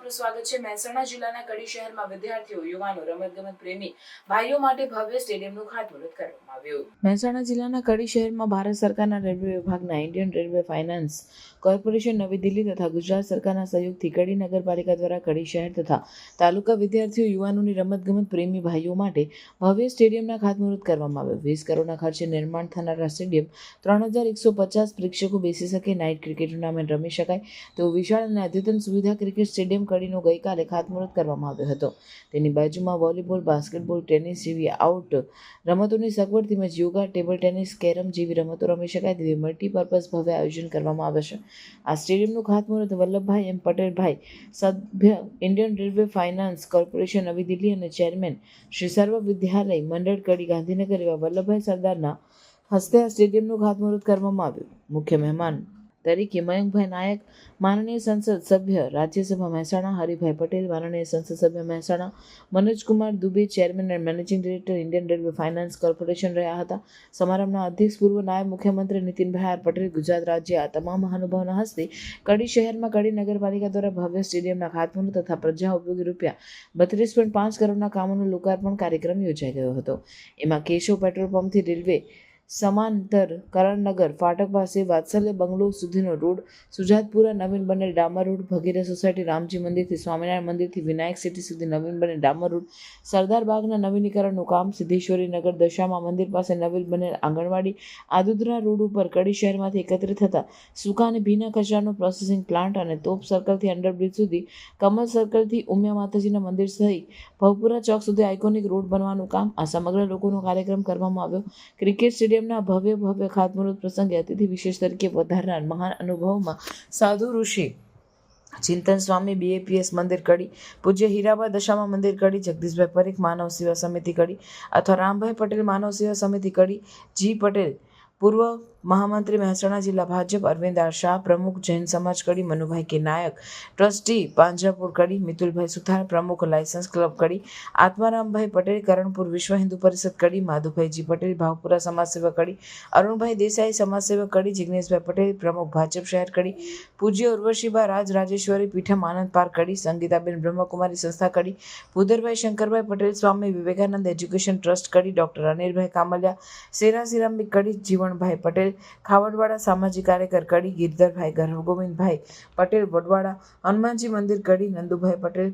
આપનું સ્વાગત છે। મહેસાણા જિલ્લાના કડી શહેરમાં વિદ્યાર્થીઓ, યુવાનો, રમતગમત પ્રેમી ભાઈઓ માટે ભવ્ય સ્ટેડિયમનું ખાતમુહૂર્ત કરવામાં આવ્યું। મહેસાણા જિલ્લાના કડી શહેરમાં ભારત સરકારના રેલવે વિભાગના ઇન્ડિયન રેલવે ફાઇનાન્સ કોર્પોરેશન નવી દિલ્હી તથા ગુજરાત સરકારના સહયોગથી કડી નગરપાલિકા દ્વારા કડી શહેર તથા તાલુકા વિદ્યાર્થીઓ, યુવાનોની રમતગમત પ્રેમી ભાઈઓ માટે ભવ્ય સ્ટેડિયમના ખાતમુહૂર્ત કરવામાં આવ્યું। 20 કરોડના ખર્ચે નિર્માણ થનારા સ્ટેડિયમ 3150 પ્રેક્ષકો બેસી શકે, નાઇટ ક્રિકેટ ટુર્નામેન્ટ રમી શકાય તેવું વિશાળ અને અદ્યતન સુવિધા ક્રિકેટ સ્ટેડિયમ કડીનો ગઈકાલે ખાતમુહૂર્ત કરવામાં આવ્યો હતો। તેની બાજુમાં વોલીબોલ, બાસ્કેટબોલ, ટેનિસ જેવી આઉટ રમતોની સગવડ તેમજ યોગા, ટેબલ ટેનિસ, કેરમ જેવી રમતો રમી શકાય તેવી મલ્ટીપર્પઝ ભવ્ય આયોજન કરવામાં આવે છે। આ સ્ટેડિયમનું ખાતમુહૂર્ત વલ્લભભાઈ એમ પટેલભાઈ, સભ્ય ઇન્ડિયન રેલવે ફાઇનાન્સ કોર્પોરેશન નવી દિલ્હી અને ચેરમેન શ્રી સર્વ વિદ્યાલય મંડળ કડી ગાંધીનગર એવા વલ્લભભાઈ સરદારના હસ્તે આ સ્ટેડિયમનું ખાતમુહૂર્ત કરવામાં આવ્યું। મુખ્ય મહેમાન તરીકે મયંકભાઈ નાયક, માનનીય સંસદ સભ્ય રાજ્યસભા મહેસાણા, હરિભાઈ પટેલ, માનનીય સંસદ સભ્ય Mehsana, Manojkumar Dubey, chairman and managing director Indian railway finance corporation રહ્યા હતા। સમારંભના અધ્યક્ષ પૂર્વ નાયબ મુખ્યમંત્રી નીતિનભાઈ આર પટેલ, ગુજરાત રાજ્ય આ તમામ મહાનુભાવોના હસ્તે કડી શહેરમાં કડી નગરપાલિકા દ્વારા ભવ્ય સ્ટેડિયમના ખાતમુહૂર્ત તથા પ્રજા ઉપયોગી ₹32.5 કરોડના કામોનું લોકાર્પણ કાર્યક્રમ યોજાઈ ગયો હતો। એમાં કેશવ પેટ્રોલ પંપથી રેલવે સમાંતર કરણનગર ફાટક પાસે વાત્સલ્ય બંગલો સુધીનો રોડ, સુજાતપુરા નવીન બનેલ ડામર રોડ, ભગીરથ સોસાયટી રામજી મંદિરથી સ્વામિનારાયણ મંદિરથી વિનાયક સિટી સુધી નવીન બનેલ ડામર રોડ, સરદાર બાગના નવીનીકરણનું કામ, સિદ્ધેશ્વરી નગર દશામા મંદિર પાસે નવીન બનેલ આંગણવાડી, આદુદ્રા રોડ ઉપર કડી શહેરમાંથી એકત્રિત થતા સૂકા અને ભીના કચરાનો પ્રોસેસિંગ પ્લાન્ટ અને તોપ સર્કલથી અંડરબ્રિજ સુધી, કમલ સર્કલથી ઉમિયા માતાજીના મંદિર સહિત ભવપુરા ચોક સુધી આઇકોનિક રોડ બનવાનું કામ, આ સમગ્ર લોકોનો કાર્યક્રમ કરવામાં આવ્યો। ક્રિકેટ સ્ટેડિયમના ભવ્ય ખાતમુહૂર્ત પ્રસંગે અતિથિ વિશેષ તરીકે વધારનાર મહાન અનુભવમાં સાધુ ઋષિ ચિંતન સ્વામી, BAPS મંદિર કડી, પૂજ્ય હીરાબા દશામા મંદિર કડી, જગદીશભાઈ પરીખ માનવ સેવા સમિતિ કડી અથવા રામભાઈ પટેલ માનવ સેવા સમિતિ કડી, G પટેલ પૂર્વ મહામંત્રી મહેસાણા જિલ્લા ભાજપ, અરવિંદ આર શાહ પ્રમુખ જૈન સમાજ કડી, મનુભાઈ કે નાયક ટ્રસ્ટી પાંજરાપોળ કડી, મિતુલભાઈ સુથાર પ્રમુખ લાયસન્સ ક્લબ કડી, આત્મારામભાઈ પટેલ કરણપુર વિશ્વ હિન્દુ પરિષદ કડી, માધુભાઈ જી પટેલ ભાવપુરા સમાજસેવક કડી, અરુણભાઈ દેસાઈ સમાજસેવક કડી, જિગ્નેશભાઈ પટેલ પ્રમુખ ભાજપ શહેર કડી, પૂજ્ય ઉર્વશીબા રાજ રાજેશ્વરી પીઠમ આનંદ પાર્ક કડી, સંગીતાબેન બ્રહ્મકુમારી સંસ્થા કડી, ભૂદરભાઈ શંકરભાઈ પટેલ સ્વામી વિવેકાનંદ એજ્યુકેશન ટ્રસ્ટ કડી, ડોક્ટર અનિલભાઈ કામલિયા સેરા સિરામિક કડી, જીવણભાઈ પટેલ ખાવડવાડા સામાજિક કાર્યકર કડી, ગિરધરભાઈ ગોવિંદભાઈ પટેલ વડવાડા હનુમાનજી મંદિર કડી, નંદુભાઈ પટેલ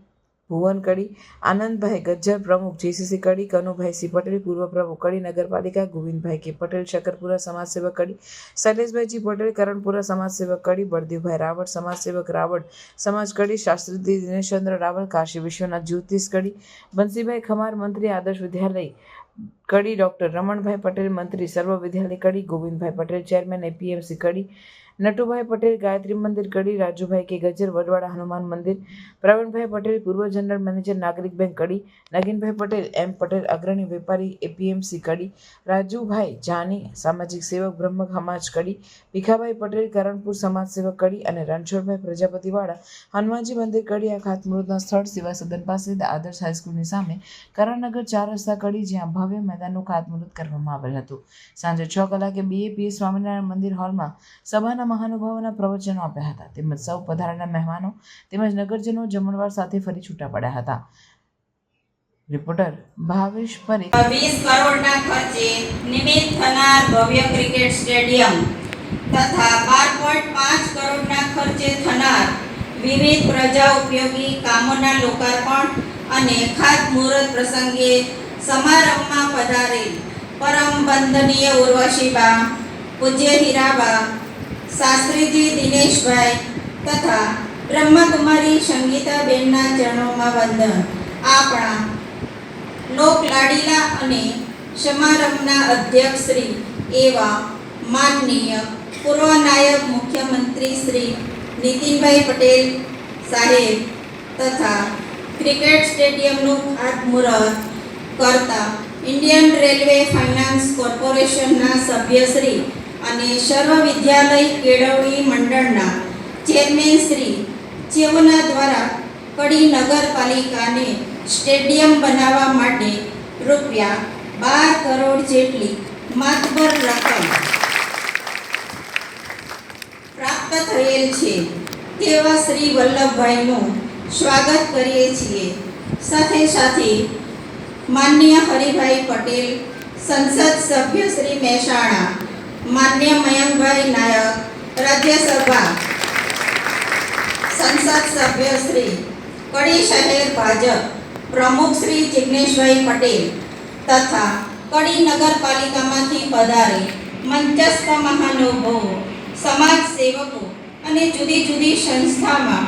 ભુવન કડી, આનંદભાઈ ગજ્જર પ્રમુખ JCC કડી, કનુભાઈ સી પટેલ પૂર્વ પ્રમુખ કડી નગરપાલિકા, ગોવિંદભાઈ કે પટેલ શકરપુરા સમાજસેવક કડી, શૈલેષભાઈ જી પટેલ કરણપુરા સમાજસેવક કડી, બળદેવભાઈ રાવળ સમાજસેવક રાવળ સમાજ કડી, શાસ્ત્રી દિનેશચંદ્ર રાવળ કાશી વિશ્વનાથ જ્યોતિષ કડી, બંસીભાઈ ખમાર મંત્રી આદર્શ વિદ્યાલય કડી, ડોક્ટર રમણભાઈ પટેલ મંત્રી સર્વ વિદ્યાલય કડી, ગોવિંદભાઈ પટેલ ચેરમેન APMC કડી, નટુભાઈ પટેલ ગાયત્રી મંદિર કડી, રાજુભાઈ કે ગજ્જર વડવાડા હનુમાન મંદિર, પ્રવીણભાઈ પટેલ પૂર્વ જનરલ મેનેજર નાગરિક બેંક કડી, નગીનભાઈ પટેલ M પટેલ અગ્રણી વેપારી APMC કડી, રાજુભાઈ જાની સામાજિક સેવક બ્રહ્મ સમાજ કડી, ભીખાભાઈ પટેલ કરણપુર સમાજ સેવક કડી અને રણછોડભાઈ પ્રજાપતિવાળા હનુમાનજી મંદિર કડી આ ખાતમુહૂર્તના સ્થળ સેવા સદન પાસે આદર્શ હાઈસ્કૂલની સામે કરણનગર 4 રસ્તા કડી જ્યાં ભવ્ય મેદાનનું ખાતમુહૂર્ત કરવામાં આવેલ હતું। સાંજે 6 કલાકે BAPS સ્વામિનારાયણ મંદિર હોલમાં સભાના મહાનુભાવોના પ્રવચનો આપ્યા હતા તેમજ સૌ પધારેલા મહેમાનો તેમજ નગરજનો જમણવાર સાથે ફરી છૂટા પડ્યા હતા। રિપોર્ટર ભાવેશ પરીખ। 20 કરોડના ખર્ચે નિર્મિત થનાર ભવ્ય ક્રિકેટ સ્ટેડિયમ તથા 12.5 કરોડના ખર્ચે થનાર વિવિધ પ્રજા ઉપયોગી કામોના લોકાર્પણ અને ખાતમુહૂર્ત પ્રસંગે સમારંભમાં પધારેલ પરમ વંદનીય ઉર્વશીબા, પૂજ્ય હીરાબા, શાસ્ત્રીજી દિનેશભાઈ તથા બ્રહ્મકુમારી સંગીતાબેનના ચરણોમાં વંદન। આપણા લોકલાડીલા અને સમારંભના અધ્યક્ષ શ્રી એવા માનનીય પૂર્વ નાયબ મુખ્યમંત્રી શ્રી નીતિનભાઈ પટેલ સાહેબ તથા ક્રિકેટ સ્ટેડિયમનું ખાતમુહૂર્ત કરતા ઇન્ડિયન રેલવે ફાઇનાન્સ કોર્પોરેશનના સભ્યશ્રી અને સર્વ વિદ્યાલય કેળવણી મંડળના ચેરમેન શ્રી જેઓના દ્વારા કડી નગરપાલિકાને સ્ટેડિયમ બનાવવા માટે ₹12 કરોડ જેટલી માતબર રકમ પ્રાપ્ત થયેલ છે તેવા શ્રી વલ્લભભાઈનું સ્વાગત કરીએ છીએ. સાથે સાથે માનનીય હરિભાઈ પટેલ, સંસદ સભ્ય શ્રી મહેસાણા, માન્ય મયંકભાઈ નાયક, રાજ્યસભા સંસદ સભ્ય શ્રી, કડી શહેર ભાજપ પ્રમુખ શ્રી જિગ્નેશભાઈ પટેલ તથા કડી નગરપાલિકામાંથી પધારી મંચસ્થ મહાનુભાવો, સમાજ સેવકો અને જુદી જુદી સંસ્થાના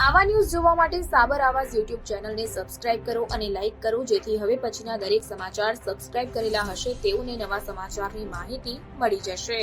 આવા ન્યૂઝ જોવા માટે સાબર આવાઝ યુટ્યુબ ચેનલને સબસ્ક્રાઇબ કરો અને લાઇક કરો, જેથી હવે પછીના દરેક સમાચાર સબસ્ક્રાઇબ કરેલા હશે તેઓને નવા સમાચારની માહિતી મળી જશે.